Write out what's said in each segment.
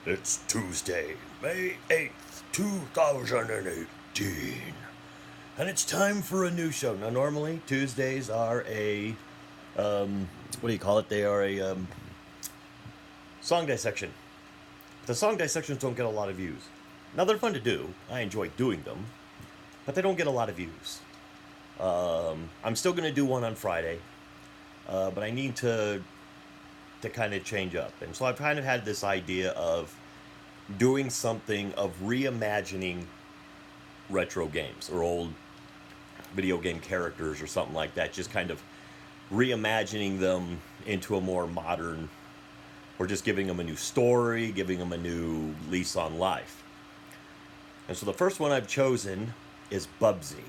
It's Tuesday, May 8th, 2018. And it's time for a new show. Now, normally, Tuesdays are what do you call it? They are a song dissection. The song dissections don't get a lot of views. Now, they're fun to do. I enjoy doing them. But they don't get a lot of views. I'm still going to do one on Friday. But I need to kind of change up. And so I've kind of had this idea of doing something of reimagining retro games or old video game characters or something like that. Just kind of reimagining them into a more modern, or just giving them a new story, giving them a new lease on life. And so the first one I've chosen is Bubsy.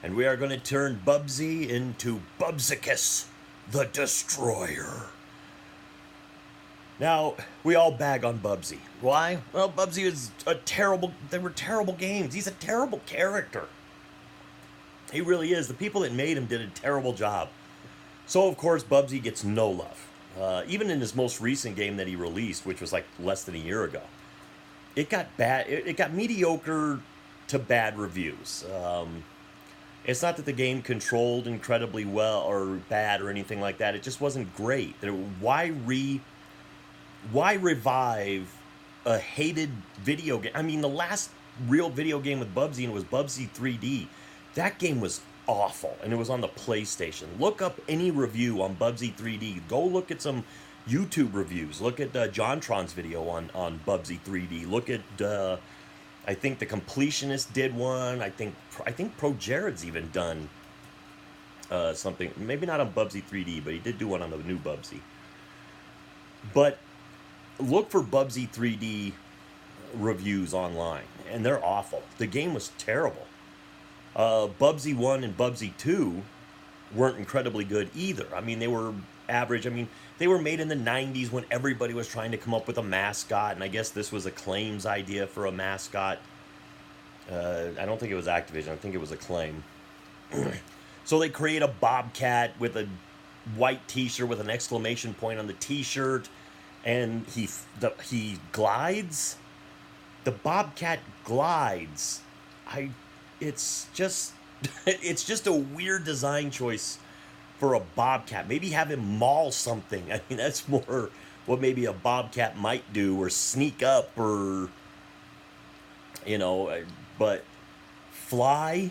And we are going to turn Bubsy into BUBSICUS, the Destroyer. Now, we all bag on Bubsy. Why? Well, Bubsy is they were terrible games. He's a terrible character. He really is. The people that made him did a terrible job. So, of course, Bubsy gets no love. Even in his most recent game that he released, which was like less than a year ago, it got bad. It got mediocre to bad reviews. It's not that the game controlled incredibly well or bad or anything like that. It just wasn't great. Why revive a hated video game? I mean, the last real video game with Bubsy, and it was Bubsy 3D. That game was awful, and it was on the PlayStation. Look up any review on Bubsy 3D. Go look at some YouTube reviews. Look at JonTron's video on Bubsy 3D. Look at I think the Completionist did one. I think Pro Jared's even done something. Maybe not on Bubsy 3D, but he did do one on the new Bubsy. But look for Bubsy 3D reviews online, and they're awful. The game was terrible. Bubsy 1 and Bubsy 2 weren't incredibly good either. I mean, they were average. I mean, they were made in the 90s when everybody was trying to come up with a mascot, and I guess this was Acclaim's idea for a mascot. I don't think it was Activision. I think it was Acclaim. So they create a bobcat with a white t-shirt with an exclamation point on the t-shirt, and he glides. The bobcat glides. It's just it's just a weird design choice for a bobcat. Maybe have him maul something. I mean, that's more what maybe a bobcat might do, or sneak up, or but fly.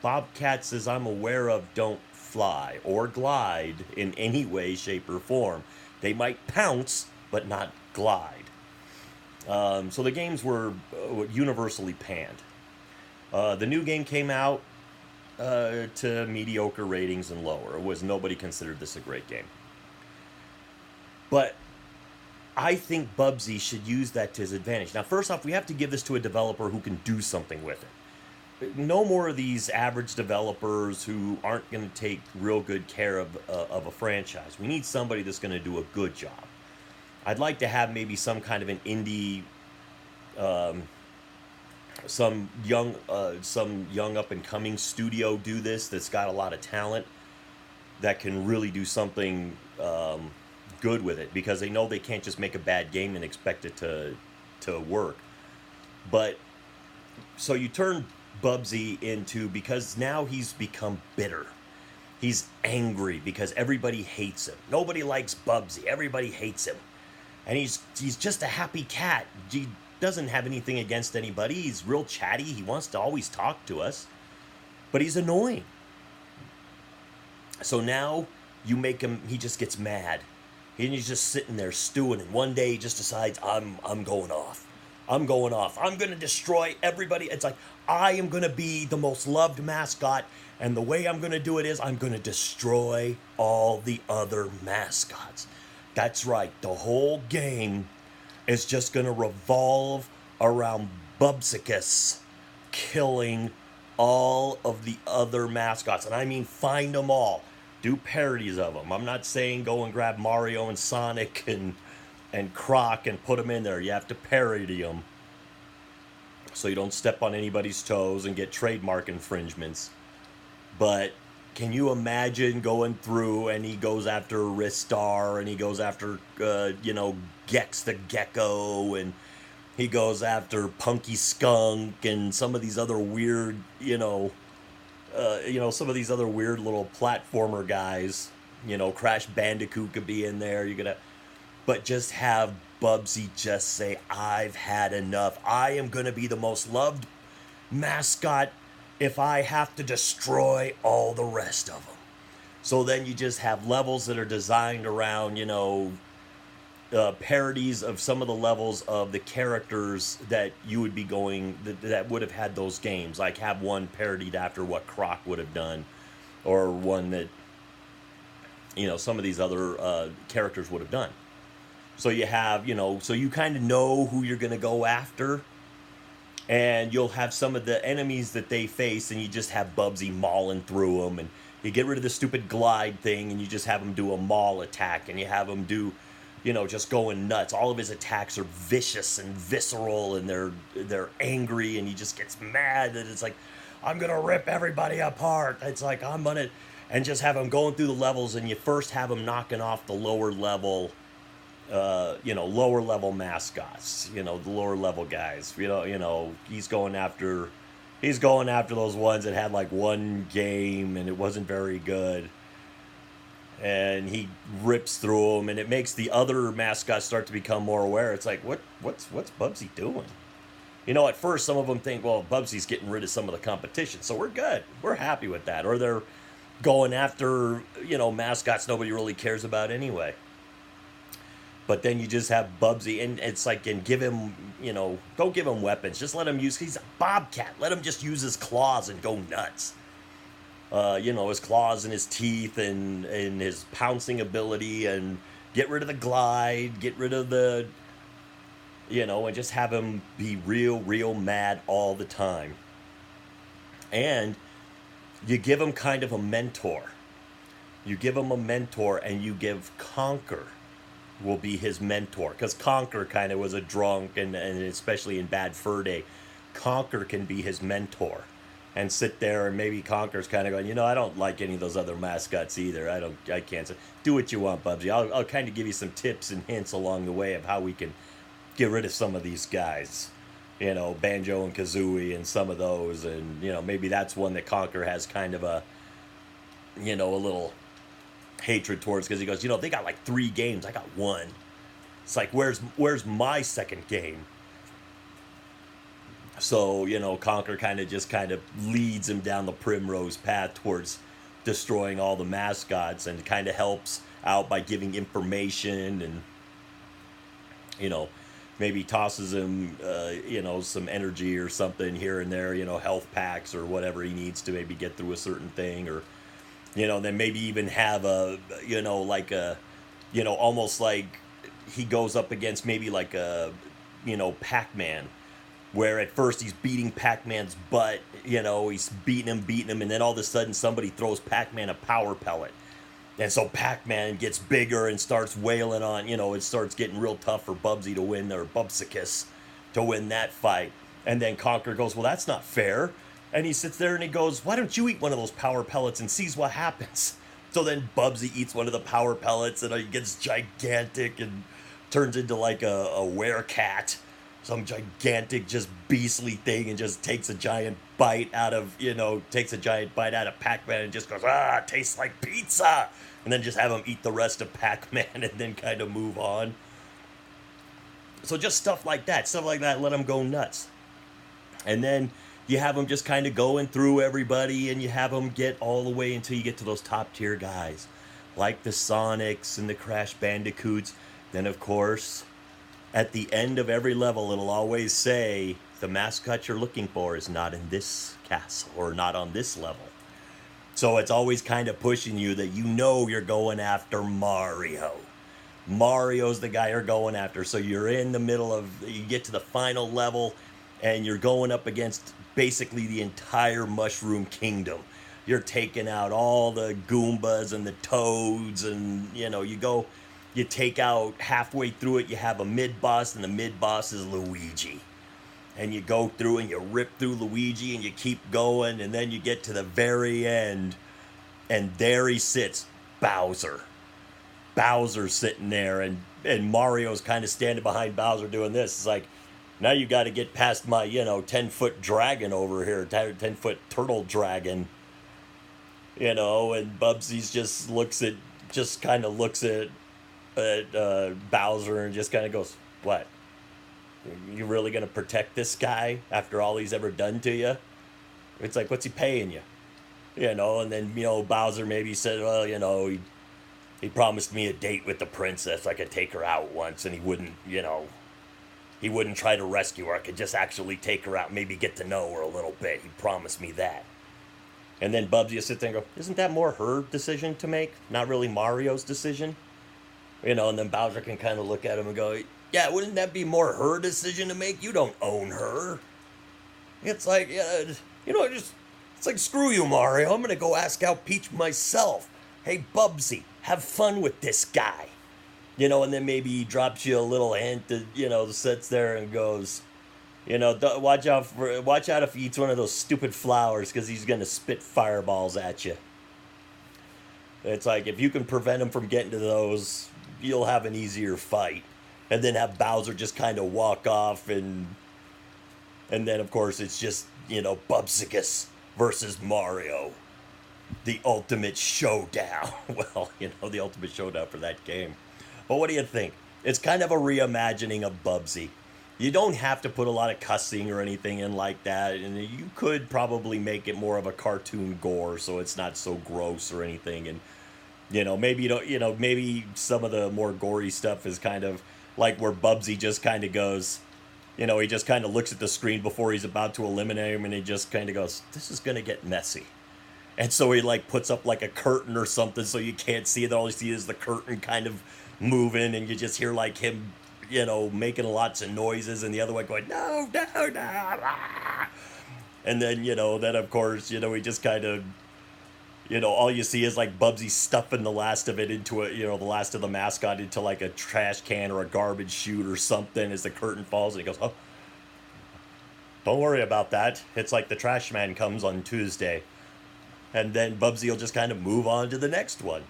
Bobcats, as I'm aware of, don't fly or glide in any way, shape, or form. They might pounce, but not glide. So the games were universally panned. The new game came out to mediocre ratings and lower. Nobody considered this a great game. But I think Bubsy should use that to his advantage. Now, first off, we have to give this to a developer who can do something with it. No more of these average developers who aren't going to take real good care of a franchise. We need somebody that's going to do a good job. I'd like to have maybe some kind of an indie, some young up and coming studio do this that's got a lot of talent that can really do something good with it, because they know they can't just make a bad game and expect it to work. But so you turn Bubsy into, because now he's become bitter. He's angry because everybody hates him. Nobody likes Bubsy. Everybody hates him. And he's just a happy cat. He doesn't have anything against anybody. He's real chatty. He wants to always talk to us. But he's annoying. So now you make him, he just gets mad. And he's just sitting there stewing, and one day he just decides, I'm going off. I'm going off. I'm going to destroy everybody. It's like, I am going to be the most loved mascot, and the way I'm going to do it is I'm going to destroy all the other mascots. That's right. The whole game is just going to revolve around Bubsicus killing all of the other mascots. And I mean, find them all. Do parodies of them. I'm not saying go and grab Mario and Sonic and Croc and put them in there. You have to parody them so you don't step on anybody's toes and get trademark infringements. But can you imagine going through and he goes after Ristar and he goes after, Gex the Gecko and he goes after Punky Skunk and some of these other weird, some of these other weird little platformer guys. Crash Bandicoot could be in there. But just have Bubsy just say, I've had enough. I am going to be the most loved mascot if I have to destroy all the rest of them. So then you just have levels that are designed around, parodies of some of the levels of the characters that you would be going, that would have had those games. Like have one parodied after what Croc would have done, or one that, some of these other characters would have done. So you have, so you kind of know who you're going to go after. And you'll have some of the enemies that they face, and you just have Bubsy mauling through them. And you get rid of the stupid glide thing, and you just have him do a maul attack. And you have him do, just going nuts. All of his attacks are vicious and visceral, and they're angry, and he just gets mad. And it's like, I'm going to rip everybody apart. It's like, I'm going to... And just have him going through the levels, and you first have him knocking off the lower level... lower level mascots, the lower level guys, he's going after those ones that had like one game and it wasn't very good. And he rips through them, and it makes the other mascots start to become more aware. It's like, what's Bubsy doing? At first some of them think, well, Bubsy's getting rid of some of the competition, so we're good. We're happy with that. Or they're going after, mascots nobody really cares about anyway. But then you just have Bubsy, and it's like, and give him, don't give him weapons. Just let him he's a bobcat. Let him just use his claws and go nuts. His claws and his teeth and his pouncing ability, and get rid of the glide, get rid of the, and just have him be real mad all the time. And you give him kind of a mentor. You give him a mentor, and you give Conker will be his mentor, because Conker kind of was a drunk, and especially in Bad Fur Day, Conker can be his mentor and sit there, and maybe Conker's kind of going, I don't like any of those other mascots either. I can't. Do what you want, Bubsy. I'll kind of give you some tips and hints along the way of how we can get rid of some of these guys, Banjo and Kazooie and some of those, and maybe that's one that Conker has kind of a little hatred towards, because he goes, they got like 3 games, I got 1. It's like, where's my second game? So Conker kind of leads him down the primrose path towards destroying all the mascots, and kind of helps out by giving information, and maybe tosses him some energy or something here and there, health packs or whatever he needs to maybe get through a certain thing. Or then maybe even have a, almost like he goes up against maybe like a, Pac-Man, where at first he's beating Pac-Man's butt, he's beating him, and then all of a sudden somebody throws Pac-Man a power pellet. And so Pac-Man gets bigger and starts wailing on, it starts getting real tough for Bubsy to win, or Bubsicus to win that fight. And then Conker goes, well, that's not fair. And he sits there and he goes, why don't you eat one of those power pellets and sees what happens? So then Bubsy eats one of the power pellets, and he gets gigantic and turns into like a werecat, some gigantic, just beastly thing, and just takes a giant bite out of, Pac-Man, and just goes, it tastes like pizza. And then just have him eat the rest of Pac-Man and then kind of move on. So just stuff like that, let him go nuts. And then you have them just kind of going through everybody, and you have them get all the way until you get to those top tier guys, like the Sonics and the Crash Bandicoots. Then, of course, at the end of every level, it'll always say, the mascot you're looking for is not in this castle, or not on this level. So it's always kind of pushing you that you're going after Mario. Mario's the guy you're going after. So you're in the middle of, you get to the final level, and you're going up against basically the entire Mushroom Kingdom. You're taking out all the Goombas and the Toads, and you take out, halfway through it, you have a mid-boss, and the mid-boss is Luigi. And you go through and you rip through Luigi, and you keep going, and then you get to the very end, And there he sits, Bowser. Bowser's sitting there, and Mario's kind of standing behind Bowser doing this. It's like, now you got to get past my, 10-foot dragon over here, 10-foot turtle dragon, and Bubsy's just kind of looks at Bowser and just kind of goes, what? You really going to protect this guy after all he's ever done to you? It's like, what's he paying you? And then, Bowser maybe said, well, he promised me a date with the princess. I could take her out once, and he wouldn't try to rescue her. I could just actually take her out, maybe get to know her a little bit. He promised me that. And then Bubsy will sit there and go, isn't that more her decision to make? Not really Mario's decision? And then Bowser can kind of look at him and go, yeah, wouldn't that be more her decision to make? You don't own her. It's like, it's like, screw you, Mario. I'm going to go ask out Peach myself. Hey, Bubsy, have fun with this guy. And then maybe he drops you a little hint that, sits there and goes, watch out if he eats one of those stupid flowers, because he's going to spit fireballs at you. It's like, if you can prevent him from getting to those, you'll have an easier fight. And then have Bowser just kind of walk off, and then, of course, it's just, Bubsicus versus Mario. The ultimate showdown. Well, the ultimate showdown for that game. But what do you think? It's kind of a reimagining of Bubsy. You don't have to put a lot of cussing or anything in like that, and you could probably make it more of a cartoon gore, so it's not so gross or anything. And maybe some of the more gory stuff is kind of like where Bubsy just kind of goes, he just kind of looks at the screen before he's about to eliminate him, and he just kind of goes, this is going to get messy. And so he puts up a curtain or something so you can't see it. All you see is the curtain kind of moving, and you just hear him, making lots of noises, and the other one going, no, no, no. And then, then of course, he just kind of, all you see is Bubsy stuffing the last of it into the last of the mascot into a trash can or a garbage chute or something as the curtain falls, and he goes, oh, don't worry about that. It's like the trash man comes on Tuesday. And then Bubsy will just kind of move on to the next one.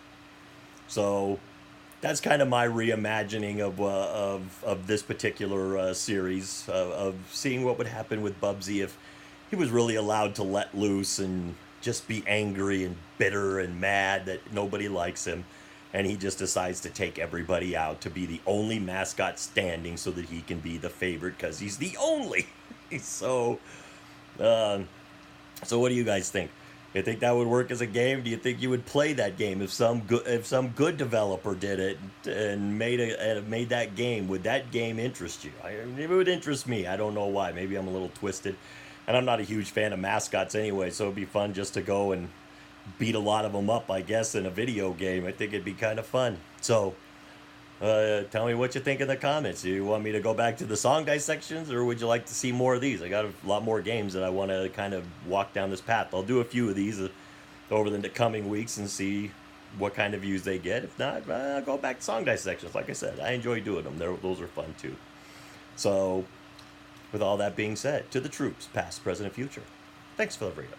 So that's kind of my reimagining of this particular series, of seeing what would happen with Bubsy if he was really allowed to let loose and just be angry and bitter and mad that nobody likes him, and he just decides to take everybody out to be the only mascot standing so that he can be the favorite because he's the only. So what do you guys think? You think that would work as a game? Do you think you would play that game if some good developer did it and made that game? Would that game interest you? It would interest me. I don't know why. Maybe I'm a little twisted, and I'm not a huge fan of mascots anyway. So it'd be fun just to go and beat a lot of them up, I guess, in a video game. I think it'd be kind of fun. So tell me what you think in the comments. Do you want me to go back to the song dissections, or would you like to see more of these? I got a lot more games that I want to kind of walk down this path. I'll do a few of these over the coming weeks and see what kind of views they get. If not, I'll go back to song dissections. Like I said, I enjoy doing them. Those are fun too. So with all that being said, to the troops, past, present, and future, thanks for the video.